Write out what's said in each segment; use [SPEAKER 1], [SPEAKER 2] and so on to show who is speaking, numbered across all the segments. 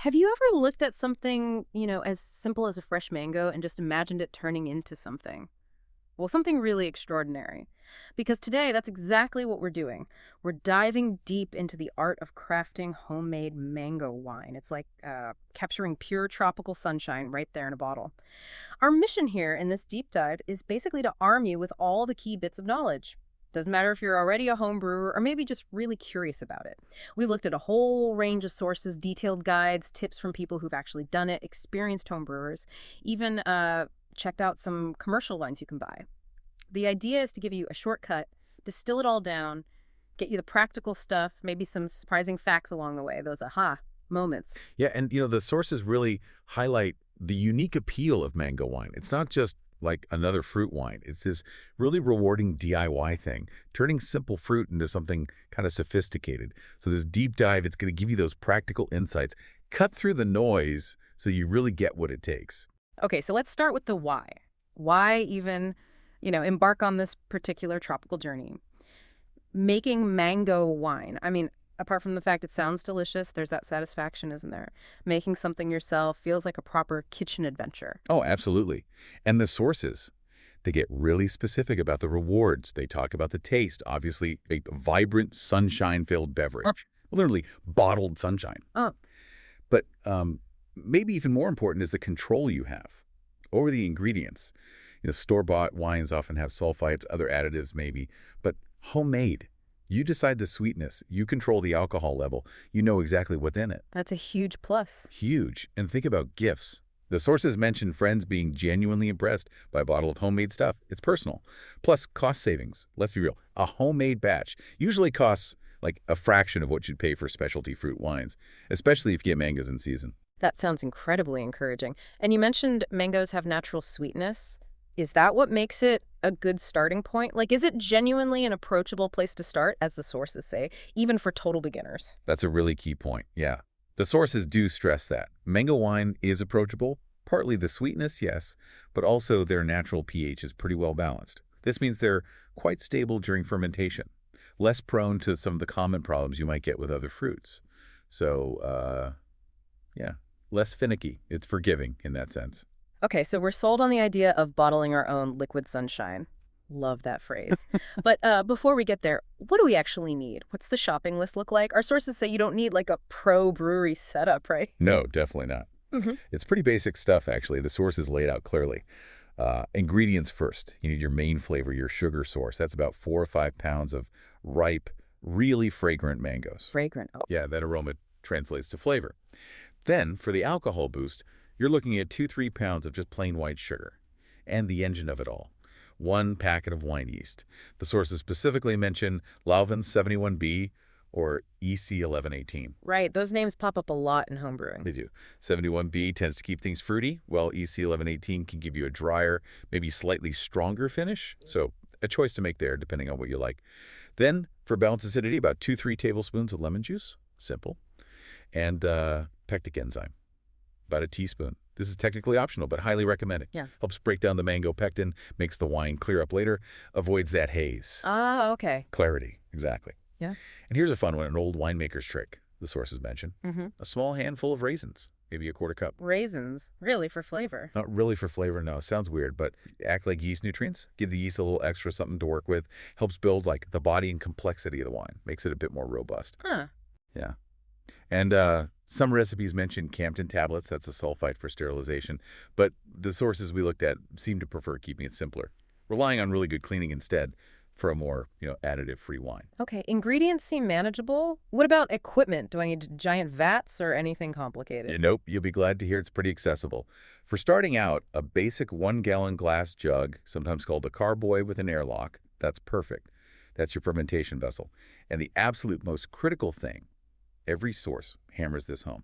[SPEAKER 1] Have you ever looked at something, as simple as a fresh mango and just imagined it turning into something? Well, something really extraordinary. Because today, that's exactly what we're doing. We're diving deep into the art of crafting homemade mango wine. It's like capturing pure tropical sunshine right there in a bottle. Our mission here in this deep dive is basically to arm you with all the key bits of knowledge. Doesn't matter if you're already a home brewer or maybe just really curious about it. We've looked at a whole range of sources, detailed guides, tips from people who've actually done it, experienced home brewers, even checked out some commercial wines you can buy. The idea is to give you a shortcut, distill it all down, get you the practical stuff, maybe some surprising facts along the way, those aha moments.
[SPEAKER 2] Yeah, and the sources really highlight the unique appeal of mango wine. It's not just like another fruit wine. It's this really rewarding DIY thing, turning simple fruit into something kind of sophisticated. So this deep dive, it's going to give you those practical insights, cut through the noise so you really get what it takes.
[SPEAKER 1] Okay, so let's start with the why. Why even, embark on this particular tropical journey? Making mango wine. I mean, apart from the fact it sounds delicious, there's that satisfaction, isn't there? Making something yourself feels like a proper kitchen adventure.
[SPEAKER 2] Oh, absolutely. And the sources, they get really specific about the rewards. They talk about the taste, obviously a vibrant, sunshine-filled beverage. Literally bottled sunshine.
[SPEAKER 1] Oh,
[SPEAKER 2] But maybe even more important is the control you have over the ingredients. Store-bought wines often have sulfites, other additives maybe, but homemade. You decide the sweetness. You control the alcohol level. You know exactly what's in it.
[SPEAKER 1] that's a huge plus.
[SPEAKER 2] Huge. And think about gifts. The sources mention friends being genuinely impressed by a bottle of homemade stuff. It's personal. Plus, cost savings. Let's be real. A homemade batch usually costs like a fraction of what you'd pay for specialty fruit wines, especially if you get mangoes in season.
[SPEAKER 1] That sounds incredibly encouraging. And you mentioned mangoes have natural sweetness. Is that what makes it a good starting point? Like, is it genuinely an approachable place to start, as the sources say, even for total beginners?
[SPEAKER 2] That's a really key point, yeah. The sources do stress that. Mango wine is approachable, partly the sweetness, yes, but also their natural pH is pretty well balanced. This means they're quite stable during fermentation, less prone to some of the common problems you might get with other fruits. So, yeah, less finicky. It's forgiving in that sense.
[SPEAKER 1] Okay, so we're sold on the idea of bottling our own liquid sunshine. Love that phrase. But before we get there, what do we actually need? What's the shopping list look like? Our sources say you don't need like a pro brewery setup, right?
[SPEAKER 2] No, definitely not. It's pretty basic stuff, actually. The source is laid out clearly. Ingredients first. You need your main flavor, your sugar source. That's about 4 or 5 pounds of ripe, really fragrant mangoes.
[SPEAKER 1] Fragrant. Oh,
[SPEAKER 2] Yeah, that aroma translates to flavor. Then, for the alcohol boost, you're looking at 2-3 pounds of just plain white sugar. And the engine of it all. 1 packet of wine yeast. The sources specifically mention Lauven 71B or EC 1118.
[SPEAKER 1] right. Those names pop up a lot in homebrewing.
[SPEAKER 2] They do. 71B tends to keep things fruity, while EC 1118 can give you a drier, maybe slightly stronger finish. So a choice to make there, depending on what you like. Then, for balanced acidity, about 2-3 tablespoons of lemon juice. Simple. And pectic enzyme. About a teaspoon. This is technically optional, but highly recommended.
[SPEAKER 1] Yeah.
[SPEAKER 2] Helps break down the mango pectin, makes the wine clear up later, avoids that haze.
[SPEAKER 1] Ah, okay.
[SPEAKER 2] Clarity, exactly.
[SPEAKER 1] Yeah.
[SPEAKER 2] And here's a fun one, an old winemaker's trick, the sources mention.
[SPEAKER 1] Mm-hmm.
[SPEAKER 2] A small handful of raisins, maybe a quarter cup.
[SPEAKER 1] Raisins, really, for flavor.
[SPEAKER 2] Not really for flavor, no. Sounds weird, but act like yeast nutrients. Give the yeast a little extra something to work with. Helps build like the body and complexity of the wine. Makes it a bit more robust.
[SPEAKER 1] Huh.
[SPEAKER 2] Yeah. And some recipes mention Campton tablets. That's a sulfite for sterilization. But the sources we looked at seem to prefer keeping it simpler, relying on really good cleaning instead for a more, additive-free wine.
[SPEAKER 1] Okay, ingredients seem manageable. What about equipment? Do I need giant vats or anything complicated?
[SPEAKER 2] Nope, you'll be glad to hear it's pretty accessible. For starting out, a basic 1-gallon glass jug, sometimes called a carboy with an airlock, that's perfect. That's your fermentation vessel. And the absolute most critical thing, every source hammers this home.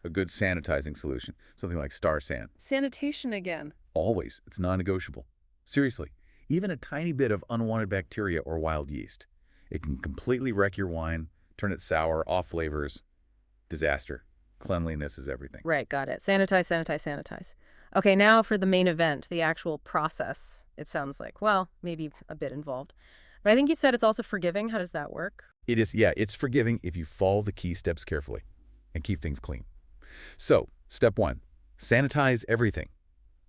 [SPEAKER 2] A good sanitizing solution, something like Star San.
[SPEAKER 1] Sanitation again.
[SPEAKER 2] Always. It's non-negotiable. Seriously, even a tiny bit of unwanted bacteria or wild yeast. It can completely wreck your wine, turn it sour, off flavors. Disaster. Cleanliness is everything.
[SPEAKER 1] Right, got it. Sanitize, sanitize, sanitize. Okay, now for the main event, the actual process. It sounds like, well, maybe a bit involved. But I think you said it's also forgiving. How does that work?
[SPEAKER 2] It is, yeah, it's forgiving if you follow the key steps carefully and keep things clean. So, step 1. Sanitize everything.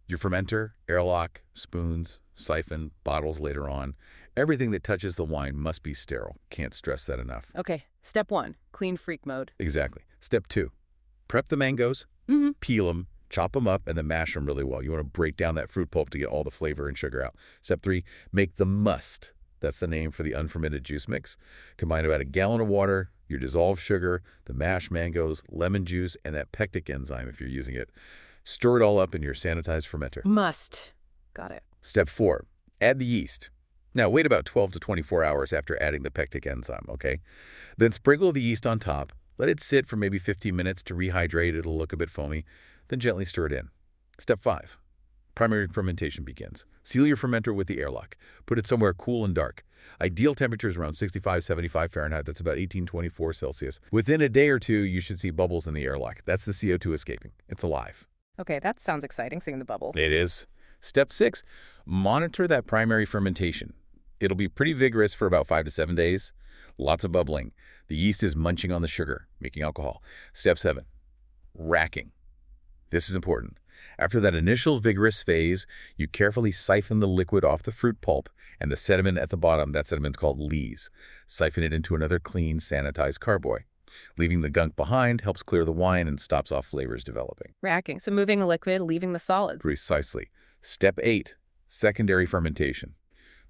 [SPEAKER 2] Your fermenter, airlock, spoons, siphon, bottles later on. Everything that touches the wine must be sterile. Can't stress that enough.
[SPEAKER 1] Okay, step 1, clean freak mode.
[SPEAKER 2] Exactly. Step 2. Prep the mangoes,
[SPEAKER 1] Mm-hmm.
[SPEAKER 2] peel them, chop them up, and then mash them really well. You want to break down that fruit pulp to get all the flavor and sugar out. Step 3, make the must. That's the name for the unfermented juice mix. Combine about a gallon of water, your dissolved sugar, the mashed mangoes, lemon juice, and that pectic enzyme if you're using it. Stir it all up in your sanitized fermenter.
[SPEAKER 1] Must. Got it.
[SPEAKER 2] Step 4, add the yeast. Now, wait about 12 to 24 hours after adding the pectic enzyme, okay? Then sprinkle the yeast on top. Let it sit for maybe 15 minutes to rehydrate. It'll look a bit foamy. Then gently stir it in. Step 5, primary fermentation begins. Seal your fermenter with the airlock. Put it somewhere cool and dark. Ideal temperature is around 65-75 Fahrenheit. That's about 18-24 Celsius. Within a day or two, you should see bubbles in the airlock. That's the CO2 escaping. It's alive.
[SPEAKER 1] Okay, that sounds exciting, seeing the bubble.
[SPEAKER 2] It is. Step 6, monitor that primary fermentation. It'll be pretty vigorous for about 5 to 7 days. Lots of bubbling. The yeast is munching on the sugar, making alcohol. Step 7, racking. This is important. After that initial vigorous phase, you carefully siphon the liquid off the fruit pulp and the sediment at the bottom. That sediment's called lees. Siphon it into another clean, sanitized carboy. Leaving the gunk behind helps clear the wine and stops off flavors developing.
[SPEAKER 1] Racking. So moving the liquid, leaving the solids.
[SPEAKER 2] Precisely. Step 8, secondary fermentation.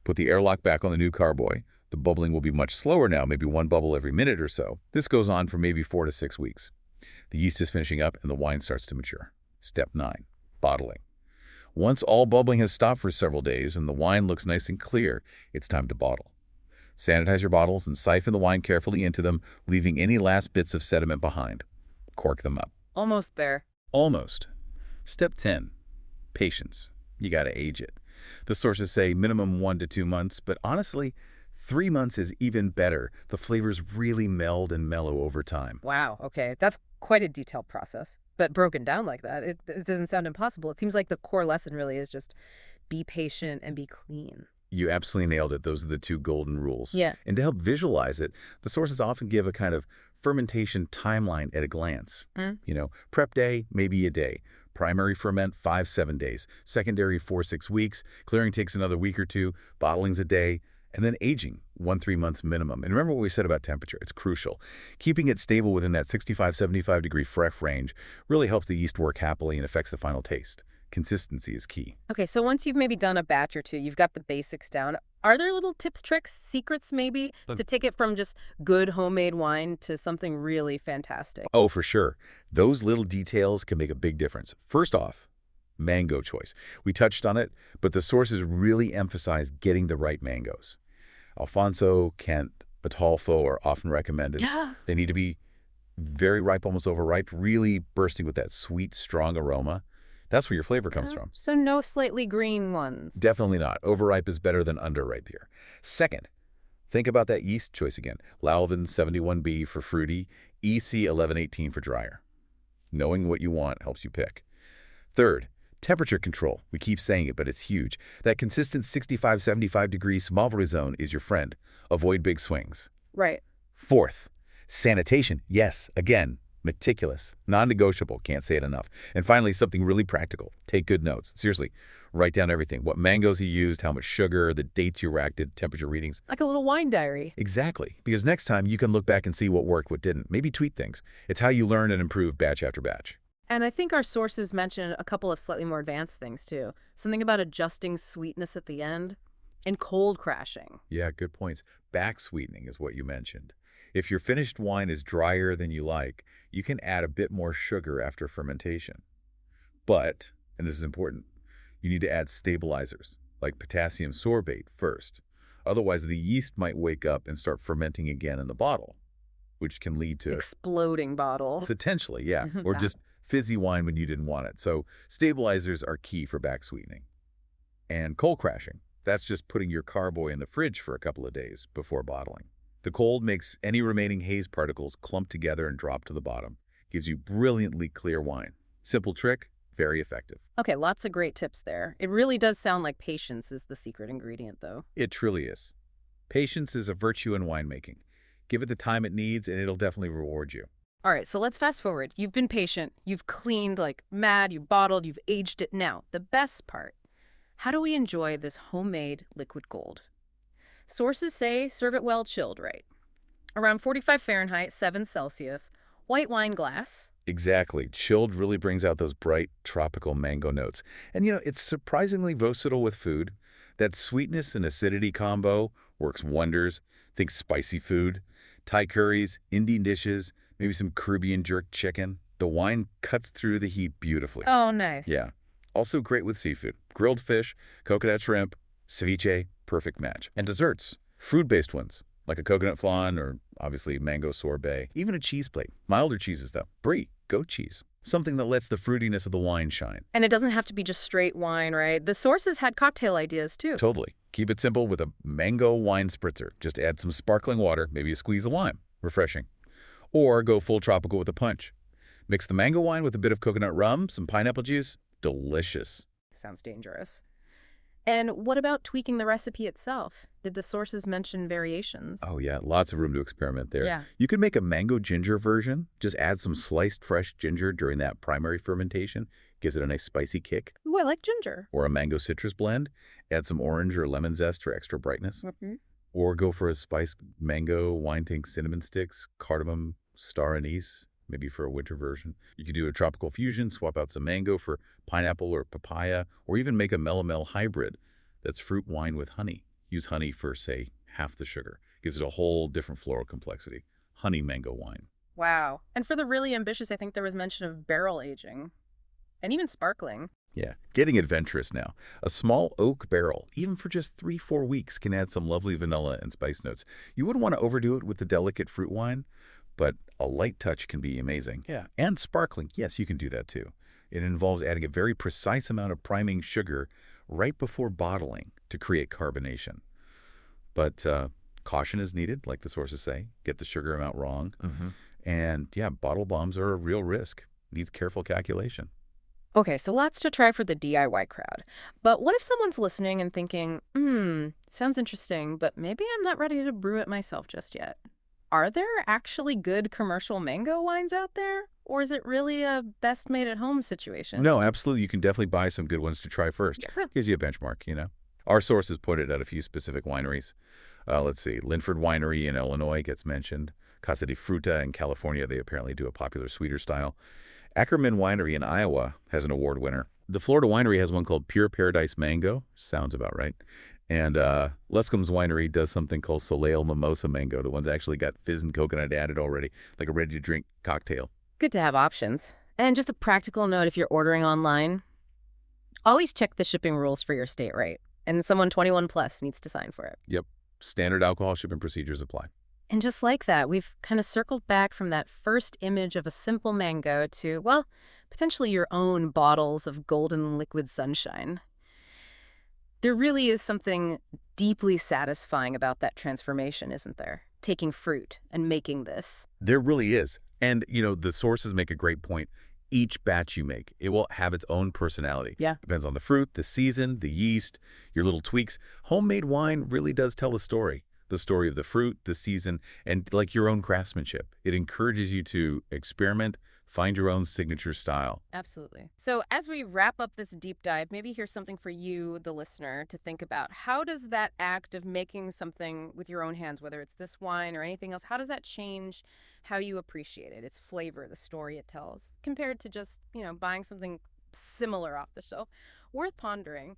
[SPEAKER 2] Put the airlock back on the new carboy. The bubbling will be much slower now, maybe 1 bubble every minute or so. This goes on for maybe 4 to 6 weeks. The yeast is finishing up and the wine starts to mature. Step 9, bottling. Once all bubbling has stopped for several days and the wine looks nice and clear, it's time to bottle. Sanitize your bottles and siphon the wine carefully into them, leaving any last bits of sediment behind. Cork them up.
[SPEAKER 1] Almost there.
[SPEAKER 2] Almost. Step 10, patience. You got to age it. The sources say minimum 1 to 2 months, but honestly, 3 months is even better. The flavors really meld and mellow over time.
[SPEAKER 1] Wow, okay. That's quite a detailed process. But broken down like that, it doesn't sound impossible. It seems like the core lesson really is just be patient and be clean.
[SPEAKER 2] You absolutely nailed it. Those are the 2 golden rules.
[SPEAKER 1] Yeah.
[SPEAKER 2] And to help visualize it, the sources often give a kind of fermentation timeline at a glance. Prep day, maybe a day. Primary ferment, 5-7 days. Secondary, 4-6 weeks. Clearing takes another week or 2. Bottling's a day. And then aging, 1-3 months minimum. And remember what we said about temperature. It's crucial. Keeping it stable within that 65-75 degree fresh range really helps the yeast work happily and affects the final taste. Consistency is key.
[SPEAKER 1] Okay, so once you've maybe done a batch or 2, you've got the basics down. Are there little tips, tricks, secrets maybe to take it from just good homemade wine to something really fantastic?
[SPEAKER 2] Oh, for sure. Those little details can make a big difference. First off, mango choice. We touched on it, but the sources really emphasize getting the right mangoes. Alfonso, Kent, Atalfo are often recommended.
[SPEAKER 1] Yeah.
[SPEAKER 2] They need to be very ripe, almost overripe, really bursting with that sweet, strong aroma. That's where your flavor comes from.
[SPEAKER 1] So no slightly green ones.
[SPEAKER 2] Definitely not. Overripe is better than underripe here. Second, think about that yeast choice again. Lalvin 71B for fruity, EC 1118 for drier. Knowing what you want helps you pick. Third, temperature control. We keep saying it, but it's huge. That consistent 65-75 degrees Malvery zone is your friend. Avoid big swings.
[SPEAKER 1] Right.
[SPEAKER 2] Fourth, sanitation. Yes, again, meticulous, non-negotiable. Can't say it enough. And finally, something really practical. Take good notes. Seriously, write down everything. What mangoes you used, how much sugar, the dates you racked it, temperature readings.
[SPEAKER 1] Like a little wine diary.
[SPEAKER 2] Exactly. Because next time you can look back and see what worked, what didn't. Maybe tweak things. It's how you learn and improve batch after batch.
[SPEAKER 1] And I think our sources mention a couple of slightly more advanced things, too. Something about adjusting sweetness at the end and cold crashing.
[SPEAKER 2] Yeah, good points. Back sweetening is what you mentioned. If your finished wine is drier than you like, you can add a bit more sugar after fermentation. But, and this is important, you need to add stabilizers, like potassium sorbate first. Otherwise, the yeast might wake up and start fermenting again in the bottle, which can lead to
[SPEAKER 1] exploding bottle.
[SPEAKER 2] Potentially, yeah. Or just fizzy wine when you didn't want it. So stabilizers are key for back sweetening. And cold crashing. That's just putting your carboy in the fridge for a couple of days before bottling. The cold makes any remaining haze particles clump together and drop to the bottom. Gives you brilliantly clear wine. Simple trick, very effective.
[SPEAKER 1] Okay, lots of great tips there. It really does sound like patience is the secret ingredient, though.
[SPEAKER 2] It truly is. Patience is a virtue in winemaking. Give it the time it needs, and it'll definitely reward you.
[SPEAKER 1] All right, so let's fast forward. You've been patient, you've cleaned like mad, you've bottled, you've aged it. Now, the best part. How do we enjoy this homemade liquid gold? Sources say serve it well chilled, right? Around 45 Fahrenheit, 7 Celsius, white wine glass.
[SPEAKER 2] Exactly. Chilled really brings out those bright tropical mango notes. And it's surprisingly versatile with food. That sweetness and acidity combo works wonders. Think spicy food, Thai curries, Indian dishes, maybe some Caribbean jerk chicken. The wine cuts through the heat beautifully.
[SPEAKER 1] Oh, nice.
[SPEAKER 2] Yeah. Also great with seafood. Grilled fish, coconut shrimp, ceviche, perfect match. And desserts, fruit-based ones, like a coconut flan or obviously mango sorbet. Even a cheese plate. Milder cheeses though. Brie, goat cheese. Something that lets the fruitiness of the wine shine.
[SPEAKER 1] And it doesn't have to be just straight wine, right? The sources had cocktail ideas too.
[SPEAKER 2] Totally. Keep it simple with a mango wine spritzer. Just add some sparkling water, maybe a squeeze of lime. Refreshing. Or go full tropical with a punch. Mix the mango wine with a bit of coconut rum, some pineapple juice. Delicious.
[SPEAKER 1] Sounds dangerous. And what about tweaking the recipe itself? Did the sources mention variations?
[SPEAKER 2] Oh yeah, lots of room to experiment there.
[SPEAKER 1] Yeah.
[SPEAKER 2] You could make a mango ginger version. Just add some sliced fresh ginger during that primary fermentation. Gives it a nice spicy kick.
[SPEAKER 1] Ooh, I like ginger.
[SPEAKER 2] Or a mango citrus blend. Add some orange or lemon zest for extra brightness.
[SPEAKER 1] Mm-hmm.
[SPEAKER 2] Or go for a spiced mango, wine tank cinnamon sticks, cardamom, star anise, maybe for a winter version. You could do a tropical fusion, swap out some mango for pineapple or papaya, or even make a melomel hybrid that's fruit wine with honey. Use honey for, say, half the sugar. Gives it a whole different floral complexity. Honey mango wine.
[SPEAKER 1] Wow. And for the really ambitious, I think there was mention of barrel aging and even sparkling.
[SPEAKER 2] Yeah, getting adventurous now. A small oak barrel, even for just 3-4 weeks, can add some lovely vanilla and spice notes. You wouldn't want to overdo it with the delicate fruit wine, but a light touch can be amazing. Yeah, and sparkling, yes, you can do that too. It involves adding a very precise amount of priming sugar right before bottling to create carbonation. But caution is needed, like the sources say. Get the sugar amount wrong. And yeah, bottle bombs are a real risk. Needs careful calculation.
[SPEAKER 1] Okay, so lots to try for the DIY crowd. But what if someone's listening and thinking, sounds interesting, but maybe I'm not ready to brew it myself just yet? Are there actually good commercial mango wines out there? Or is it really a best made at home situation?
[SPEAKER 2] No, absolutely. You can definitely buy some good ones to try first.
[SPEAKER 1] Yeah.
[SPEAKER 2] Gives you a benchmark. Our sources pointed out a few specific wineries. Let's see. Linford Winery in Illinois gets mentioned. Casa de Fruta in California, they apparently do a popular sweeter style. Ackerman Winery in Iowa has an award winner. The Florida Winery has one called Pure Paradise Mango. Sounds about right. And Lescombe's Winery does something called Soleil Mimosa Mango. The one's actually got fizz and coconut added already, like a ready-to-drink cocktail.
[SPEAKER 1] Good to have options. And just a practical note if you're ordering online, always check the shipping rules for your state, right? And someone 21 plus needs to sign for it.
[SPEAKER 2] Yep. Standard alcohol shipping procedures apply.
[SPEAKER 1] And just like that, we've kind of circled back from that first image of a simple mango to, well, potentially your own bottles of golden liquid sunshine. There really is something deeply satisfying about that transformation, isn't there? Taking fruit and making this.
[SPEAKER 2] There really is. And, the sources make a great point. Each batch you make, it will have its own personality.
[SPEAKER 1] Yeah.
[SPEAKER 2] Depends on the fruit, the season, the yeast, your little tweaks. Homemade wine really does tell a story. The story of the fruit, the season, and like your own craftsmanship. It encourages you to experiment, find your own signature style.
[SPEAKER 1] Absolutely. So as we wrap up this deep dive, maybe here's something for you, the listener, to think about. How does that act of making something with your own hands, whether it's this wine or anything else, how does that change how you appreciate it, its flavor, the story it tells, compared to just, buying something similar off the shelf? Worth pondering.